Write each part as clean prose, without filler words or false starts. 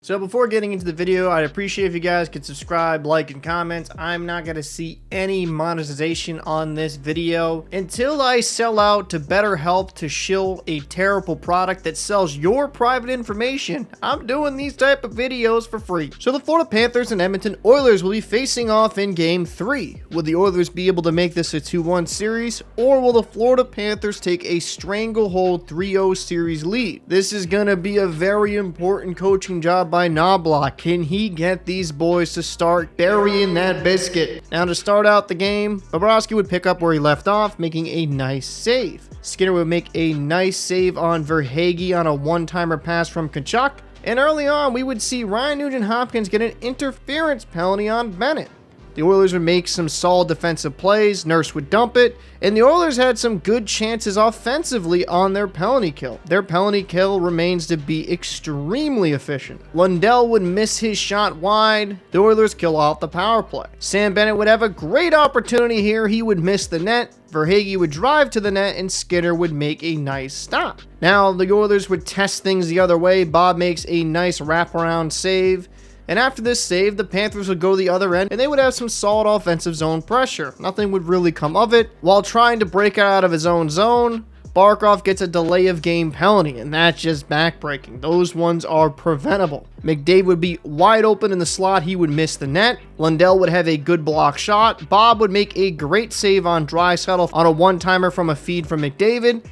So before getting into the video, I'd appreciate if you guys could subscribe, like, and comment. I'm not going to see any monetization on this video until I sell out to Betterhelp to shill a terrible product that sells your private information. I'm doing these type of videos for free. So the Florida Panthers and Edmonton Oilers will be facing off in Game 3. Will the Oilers be able to make this a 2-1 series, or will the Florida Panthers take a stranglehold 3-0 series lead? This is going to be a very important coaching job by Knobloch. Can he get these boys to start burying that biscuit? Now to start out the game, Bobrovsky would pick up where he left off, making a nice save. Skinner would make a nice save on Verhaeghe on a one-timer pass from Tkachuk. And early on, we would see Ryan Nugent-Hopkins get an interference penalty on Bennett. The Oilers would make some solid defensive plays, Nurse would dump it, and the Oilers had some good chances offensively on their penalty kill. Their penalty kill remains to be extremely efficient. Lundell would miss his shot wide, the Oilers kill off the power play. Sam Bennett would have a great opportunity here, he would miss the net, Verhaeghe would drive to the net, and Skinner would make a nice stop. Now the Oilers would test things the other way, Bob makes a nice wraparound save. And after this save, the Panthers would go the other end, and they would have some solid offensive zone pressure. Nothing would really come of it. While trying to break out of his own zone, Barkov gets a delay of game penalty, and that's just backbreaking. Those ones are preventable. McDavid would be wide open in the slot, he would miss the net. Lundell would have a good block shot. Bob would make a great save on draisaitl on a one-timer from a feed from McDavid.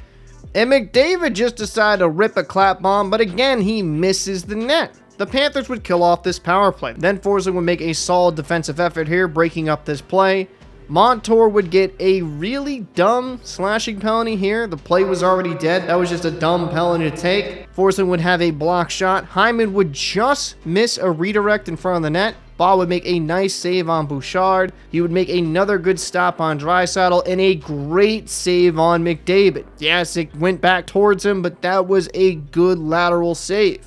And McDavid just decided to rip a clap bomb, but again, he misses the net. The Panthers would kill off this power play. Then forsling would make a solid defensive effort here, breaking up this play. Montour would get a really dumb slashing penalty here. The play was already dead. That was just a dumb penalty to take. Forsling would have a block shot. Hyman would just miss a redirect in front of the net. Bob would make a nice save on Bouchard. He would make another good stop on draisaitl and a great save on McDavid. Yes, it went back towards him, but that was a good lateral save.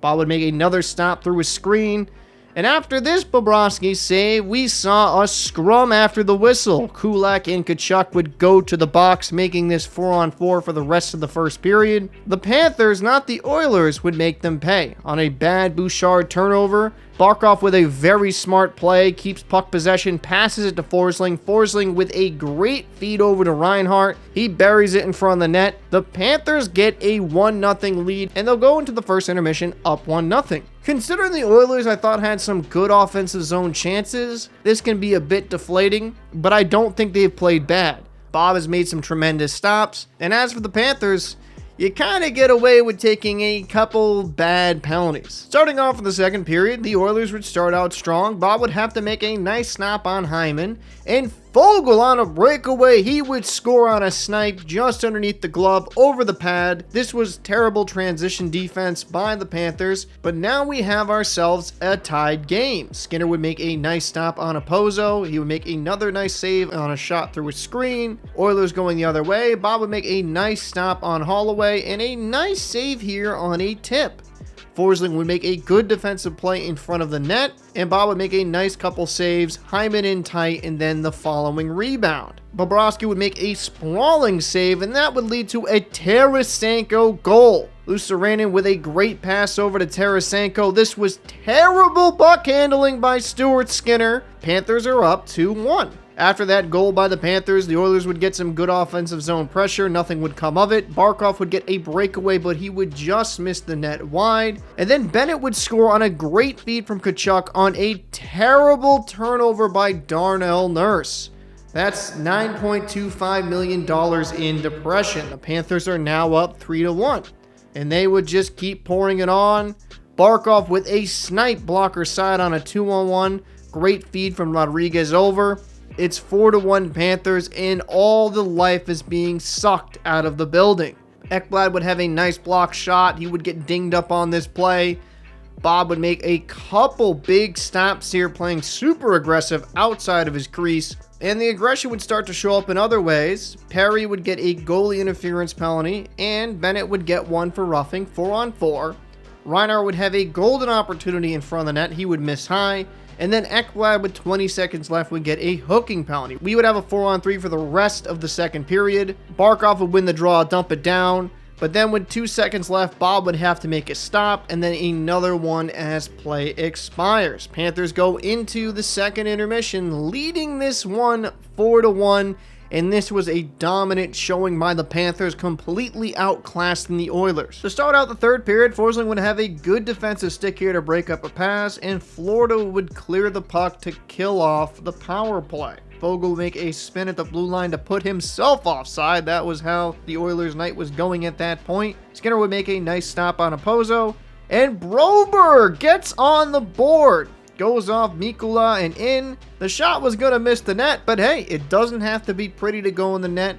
Bob would make another stop through his screen. And after this Bobrovsky save, we saw a scrum after the whistle. Kulak and Tkachuk would go to the box, making this 4-on-4 for the rest of the first period. The Panthers, not the Oilers, would make them pay. On a bad Bouchard turnover, Barkov with a very smart play, keeps puck possession, passes it to Forsling. Forsling with a great feed over to Reinhart. He buries it in front of the net. The Panthers get a 1-0 lead, and they'll go into the first intermission up 1-0. Considering the Oilers, I thought, had some good offensive zone chances, this can be a bit deflating, but I don't think they've played bad. Bob has made some tremendous stops, and as for the Panthers, you kind of get away with taking a couple bad penalties. Starting off in the second period, the Oilers would start out strong. Bob would have to make a nice snap on Hyman, and Foegele on a breakaway, he would score on a snipe just underneath the glove over the pad. This was terrible transition defense by the Panthers, but now we have ourselves a tied game. Skinner would make a nice stop on a Pozo. He would make another nice save on a shot through a screen. Oilers going the other way. Bob would make a nice stop on Holloway and a nice save here on a tip. Forsling would make a good defensive play in front of the net, and Bob would make a nice couple saves, Hyman in tight, and then the following rebound. Bobrovsky would make a sprawling save, and that would lead to a Tarasenko goal. Lucianen with a great pass over to Tarasenko. This was terrible puck handling by Stuart Skinner. Panthers are up 2-1. After that goal by the Panthers, the Oilers would get some good offensive zone pressure. Nothing would come of it. Barkov would get a breakaway, but he would just miss the net wide. And then Bennett would score on a great feed from Tkachuk on a terrible turnover by Darnell Nurse. That's $9.25 million in depression. The Panthers are now up 3-1. And they would just keep pouring it on. Barkov with a snipe blocker side on a 2-on-1. Great feed from Rodriguez over. It's 4-1 Panthers, and all the life is being sucked out of the building. Ekblad would have a nice block shot. He would get dinged up on this play. Bob would make a couple big stops here, playing super aggressive outside of his crease. And the aggression would start to show up in other ways. Perry would get a goalie interference penalty, and Bennett would get one for roughing, 4-on-4. Reinhart would have a golden opportunity in front of the net. He would miss high. And then Ekblad with 20 seconds left would get a hooking penalty. We would have a 4-on-3 for the rest of the second period. Barkov would win the draw, dump it down. But then with 2 seconds left, Bob would have to make a stop, and then another one as play expires. Panthers go into the second intermission, leading this one 4-1. And this was a dominant showing by the Panthers, completely outclassing the Oilers. To start out the third period, Forsling would have a good defensive stick here to break up a pass, and Florida would clear the puck to kill off the power play. Foegele would make a spin at the blue line to put himself offside. That was how the Oilers' night was going at that point. Skinner would make a nice stop on Opposo, and Broberg gets on the board. Goes off Mikula and in. The shot was going to miss the net, but hey, it doesn't have to be pretty to go in the net.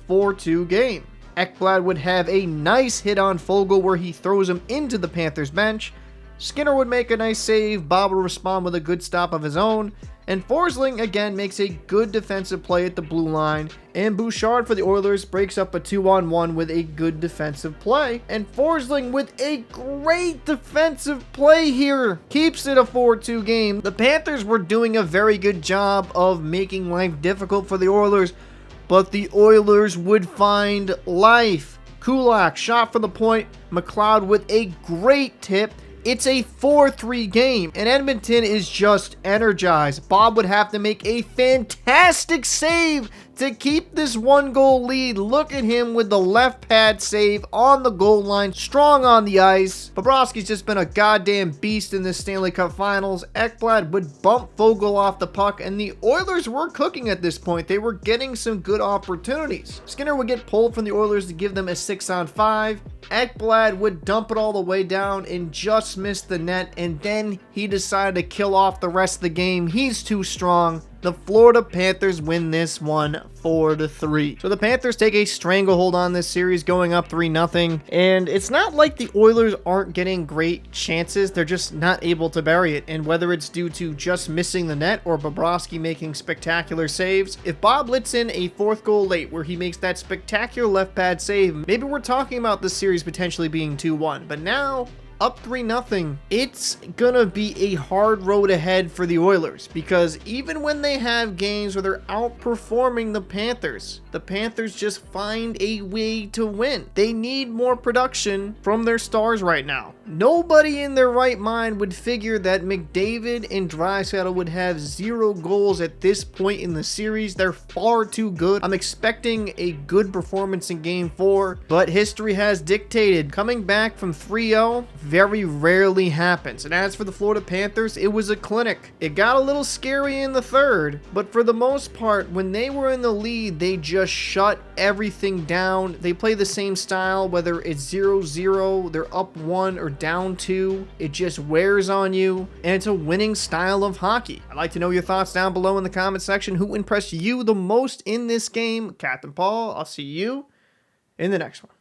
4-2 game. Ekblad would have a nice hit on Foegele where he throws him into the Panthers bench. Skinner would make a nice save. Bob would respond with a good stop of his own. And Forsling again makes a good defensive play at the blue line. And Bouchard for the Oilers breaks up a 2-on-1 with a good defensive play. And Forsling with a great defensive play here keeps it a 4-2 game. The Panthers were doing a very good job of making life difficult for the Oilers, but the Oilers would find life. Kulak shot from the point. McLeod with a great tip. It's a 4-3 game, and Edmonton is just energized. Bob would have to make a fantastic save to keep this 1-goal lead. Look at him with the left pad save on the goal line, strong on the ice. Bobrovsky's just been a goddamn beast in this Stanley Cup Finals. Ekblad would bump Foegele off the puck, and the Oilers were cooking at this point. They were getting some good opportunities. Skinner would get pulled from the Oilers to give them a 6-on-5. Ekblad would dump it all the way down and just miss the net, and then he decided to kill off the rest of the game. He's too strong. The Florida Panthers win this one 4-3. So the Panthers take a stranglehold on this series, going up 3-0. And it's not like the Oilers aren't getting great chances. They're just not able to bury it. And whether it's due to just missing the net or Bobrovsky making spectacular saves, if Bob lets in a 4th goal late where he makes that spectacular left pad save, maybe we're talking about this series potentially being 2-1. But now, up 3-0, it's gonna be a hard road ahead for the Oilers, because even when they have games where they're outperforming the Panthers just find a way to win. They need more production from their stars right now. Nobody in their right mind would figure that McDavid and Draisaitl would have 0 goals at this point in the series. They're far too good. I'm expecting a good performance in Game 4, but history has dictated coming back from 3-0 very rarely happens. And as for the Florida Panthers, it was a clinic. It got a little scary in the third, but for the most part, when they were in the lead, they just shut everything down. They play the same style, whether it's 0-0, they're up 1 or down 2. It just wears on you, and it's a winning style of hockey. I'd like to know your thoughts down below in the comment section. Who impressed you the most in this game? Captain Paul, I'll see you in the next one.